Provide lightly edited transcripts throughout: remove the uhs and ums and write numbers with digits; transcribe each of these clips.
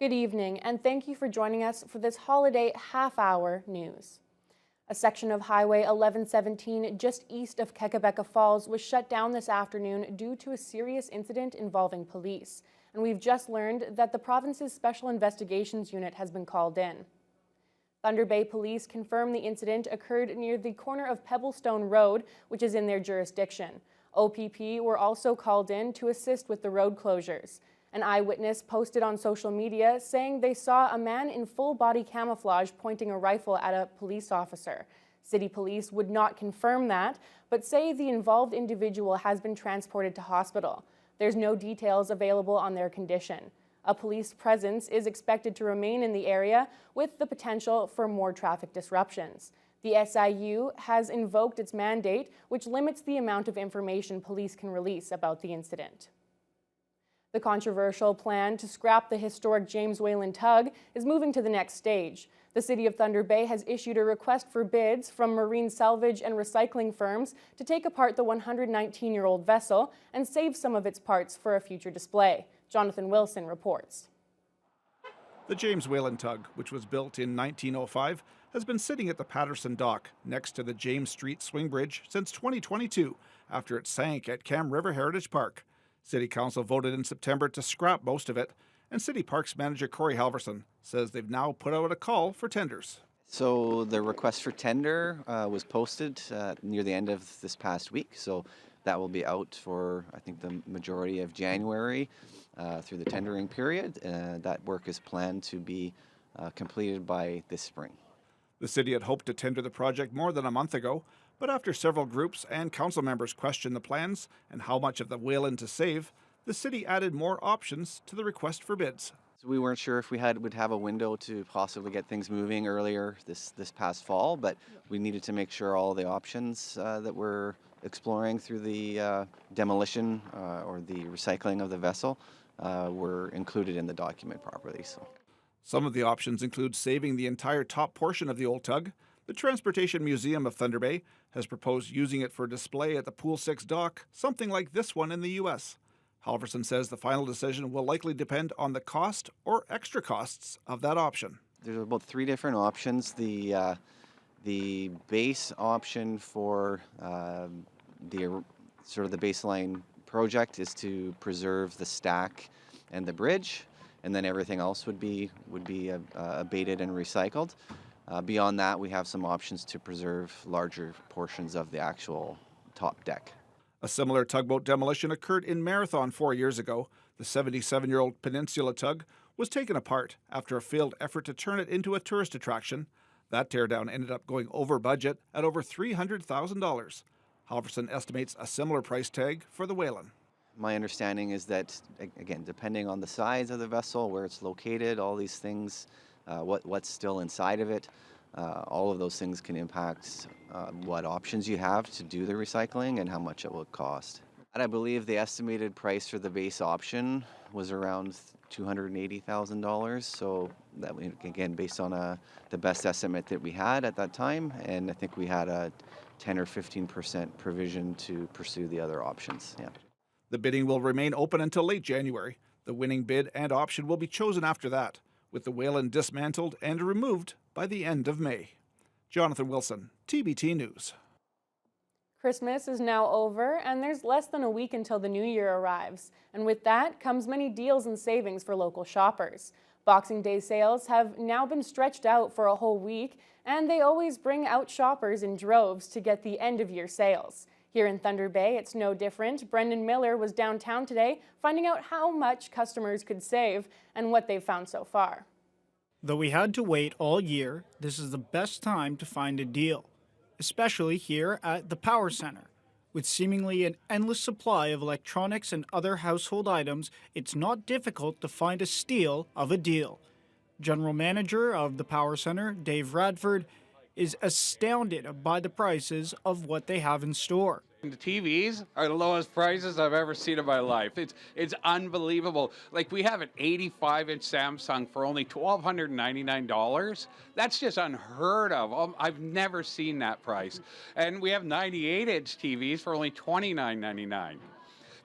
Good evening, and thank you for joining us for this holiday half-hour news. A section of Highway 1117 just east of Kekabeka Falls was shut down this afternoon due to a serious incident involving police. And we've just learned that the province's Special Investigations Unit has been called in. Thunder Bay Police confirmed the incident occurred near the corner of Pebblestone Road, which is in their jurisdiction. OPP were also called in to assist with the road closures. An eyewitness posted on social media saying they saw a man in full-body camouflage pointing a rifle at a police officer. City police would not confirm that, but say the involved individual has been transported to hospital. There's no details available on their condition. A police presence is expected to remain in the area with the potential for more traffic disruptions. The SIU has invoked its mandate, which limits the amount of information police can release about the incident. The controversial plan to scrap the historic James Whalen tug is moving to the next stage. The City of Thunder Bay has issued a request for bids from marine salvage and recycling firms to take apart the 119-year-old vessel and save some of its parts for a future display. Jonathan Wilson reports. The James Whalen tug, which was built in 1905, has been sitting at the Patterson Dock next to the James Street Swing Bridge since 2022 after it sank at Cam River Heritage Park. City Council voted in September to scrap most of it, and City Parks Manager Corey Halverson says they've now put out a call for tenders. So the request for tender was posted near the end of this past week, so that will be out for, I think, the majority of January through the tendering period. That work is planned to be completed by this spring. The city had hoped to tender the project more than a month ago, but after several groups and council members questioned the plans and how much of the Whalen to save, the city added more options to the request for bids. So we weren't sure if we would have a window to possibly get things moving earlier this past fall, but we needed to make sure all the options that we're exploring through the demolition or the recycling of the vessel were included in the document properly. So, some of the options include saving the entire top portion of the old tug. The Transportation Museum of Thunder Bay has proposed using it for display at the Pool 6 dock, something like this one in the U.S. Halverson says the final decision will likely depend on the cost or extra costs of that option. There's about 3 different options. The base option for the sort of the baseline project is to preserve the stack and the bridge, and then everything else would be abated and recycled. Beyond that, we have some options to preserve larger portions of the actual top deck. A similar tugboat demolition occurred in Marathon 4 years ago. The 77-year-old Peninsula tug was taken apart after a failed effort to turn it into a tourist attraction. That teardown ended up going over budget at over $300,000. Halverson estimates a similar price tag for the Whalen. My understanding is that, again, depending on the size of the vessel, where it's located, all these things, what's still inside of it, all of those things can impact what options you have to do the recycling and how much it will cost. And I believe the estimated price for the base option was around $280,000. So that, again, based on the best estimate that we had at that time, and I think we had a 10 or 15% provision to pursue the other options. Yeah. The bidding will remain open until late January. The winning bid and option will be chosen after that, with the Whalen dismantled and removed by the end of May. Jonathan Wilson, TBT News. Christmas is now over, and there's less than a week until the new year arrives. And with that comes many deals and savings for local shoppers. Boxing Day sales have now been stretched out for a whole week, and they always bring out shoppers in droves to get the end-of-year sales. Here in Thunder Bay, it's no different. Brendan Miller was downtown today, finding out how much customers could save and what they've found so far. Though we had to wait all year, this is the best time to find a deal, especially here at the Power Center. With seemingly an endless supply of electronics and other household items, it's not difficult to find a steal of a deal. General Manager of the Power Center, Dave Radford, is astounded by the prices of what they have in store. The TVs are the lowest prices I've ever seen in my life. It's unbelievable. Like, we have an 85-inch Samsung for only $1,299. That's just unheard of. I've never seen that price. And we have 98-inch TVs for only $29.99.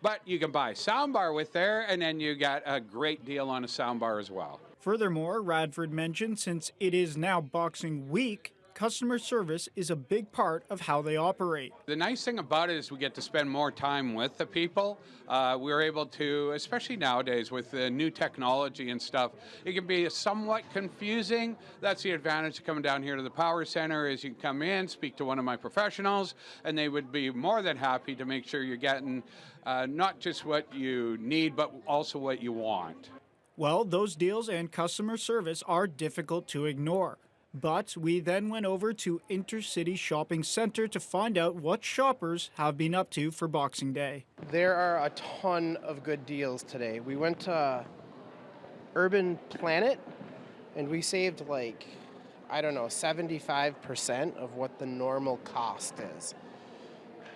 But you can buy a soundbar with there, and then you got a great deal on a soundbar as well. Furthermore, Radford mentioned since it is now Boxing Week, customer service is a big part of how they operate. The nice thing about it is we get to spend more time with the people. We're able to, especially nowadays with the new technology and stuff, it can be somewhat confusing. That's the advantage of coming down here to the Power Center is you can come in, speak to one of my professionals, and they would be more than happy to make sure you're getting not just what you need, but also what you want. Well, those deals and customer service are difficult to ignore. But we then went over to Intercity Shopping Center to find out what shoppers have been up to for Boxing Day. There are a ton of good deals today. We went to Urban Planet and we saved 75% of what the normal cost is.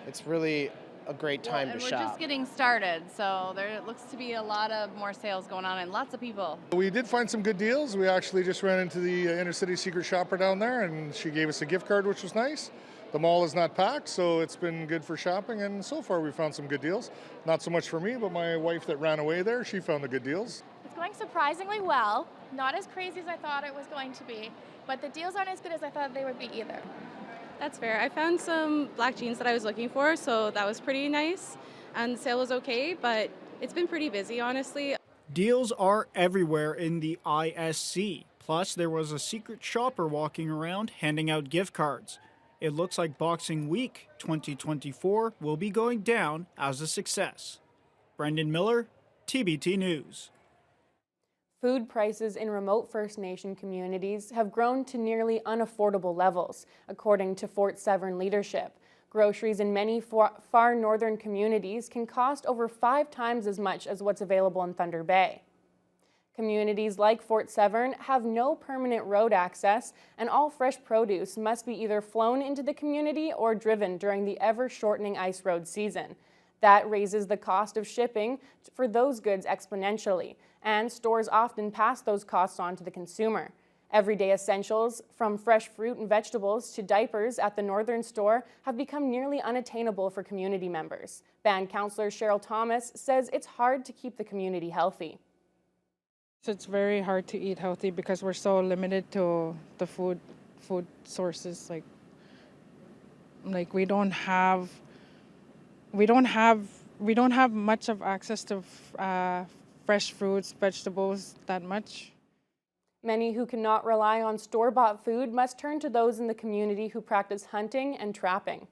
It's really a great time to shop. We're just getting started, so there looks to be a lot of more sales going on and lots of people. We did find some good deals. We actually just ran into the Intercity Secret Shopper down there, and she gave us a gift card, which was nice. The mall is not packed, so it's been good for shopping, and so far we found some good deals. Not so much for me, but my wife that ran away there, she found the good deals. It's going surprisingly well. Not as crazy as I thought it was going to be, but the deals aren't as good as I thought they would be either. That's fair. I found some black jeans that I was looking for, so that was pretty nice. And the sale was okay, but it's been pretty busy, honestly. Deals are everywhere in the ISC. Plus, there was a secret shopper walking around handing out gift cards. It looks like Boxing Week 2024 will be going down as a success. Brendan Miller, TBT News. Food prices in remote First Nation communities have grown to nearly unaffordable levels, according to Fort Severn leadership. Groceries in many far northern communities can cost over 5 times as much as what's available in Thunder Bay. Communities like Fort Severn have no permanent road access, and all fresh produce must be either flown into the community or driven during the ever-shortening ice road season. That raises the cost of shipping for those goods exponentially, and stores often pass those costs on to the consumer. Everyday essentials, from fresh fruit and vegetables to diapers at the Northern store, have become nearly unattainable for community members. Band counselor Cheryl Thomas says it's hard to keep the community healthy. It's very hard to eat healthy because we're so limited to the food sources. Like we don't have much of access to fresh fruits, vegetables that much. Many who cannot rely on store-bought food must turn to those in the community who practice hunting and trapping.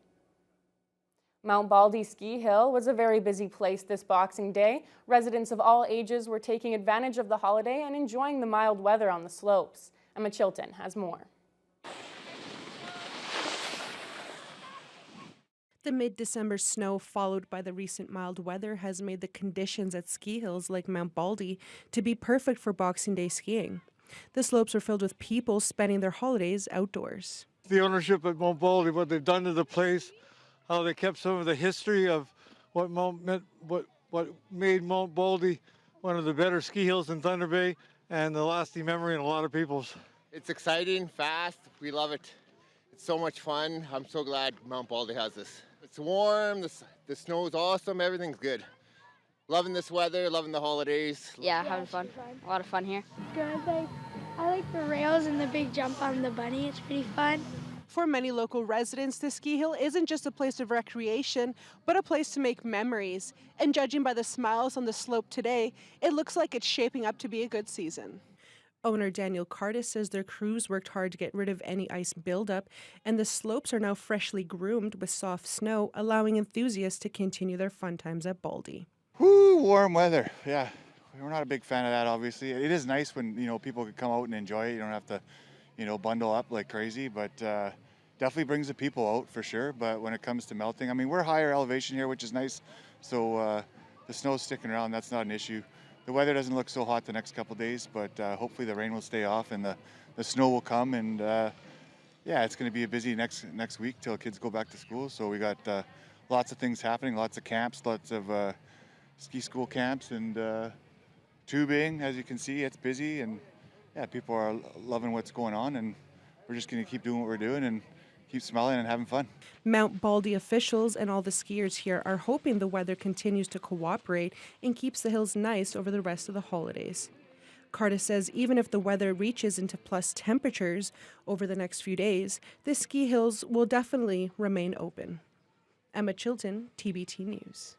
Mount Baldy Ski Hill was a very busy place this Boxing Day. Residents of all ages were taking advantage of the holiday and enjoying the mild weather on the slopes. Emma Chilton has more. The mid-December snow followed by the recent mild weather has made the conditions at ski hills like Mount Baldy to be perfect for Boxing Day skiing. The slopes are filled with people spending their holidays outdoors. The ownership at Mount Baldy, what they've done to the place, how they kept some of the history of what made Mount Baldy one of the better ski hills in Thunder Bay and the lasting memory in a lot of people's. It's exciting, fast, we love it. It's so much fun. I'm so glad Mount Baldy has this. It's warm, the snow is awesome, everything's good. Loving this weather, loving the holidays. Yeah, having fun. A lot of fun here. Good. I like the rails and the big jump on the bunny. It's pretty fun. For many local residents, the ski hill isn't just a place of recreation, but a place to make memories. And judging by the smiles on the slope today, it looks like it's shaping up to be a good season. Owner Daniel Cardis says their crews worked hard to get rid of any ice buildup, and the slopes are now freshly groomed with soft snow, allowing enthusiasts to continue their fun times at Baldy. Woo, warm weather. Yeah, we're not a big fan of that, obviously. It is nice when, people can come out and enjoy it. You don't have to, bundle up like crazy, but definitely brings the people out for sure. But when it comes to melting, we're higher elevation here, which is nice. So the snow's sticking around. That's not an issue. The weather doesn't look so hot the next couple days, but hopefully the rain will stay off and the snow will come. And it's going to be a busy next week till kids go back to school. So we got lots of things happening, lots of camps, lots of ski school camps and tubing. As you can see, it's busy, and people are loving what's going on, and we're just going to keep doing what we're doing and keep smiling and having fun. Mount Baldy officials and all the skiers here are hoping the weather continues to cooperate and keeps the hills nice over the rest of the holidays. Carta says even if the weather reaches into plus temperatures over the next few days, the ski hills will definitely remain open. Emma Chilton, TBT News.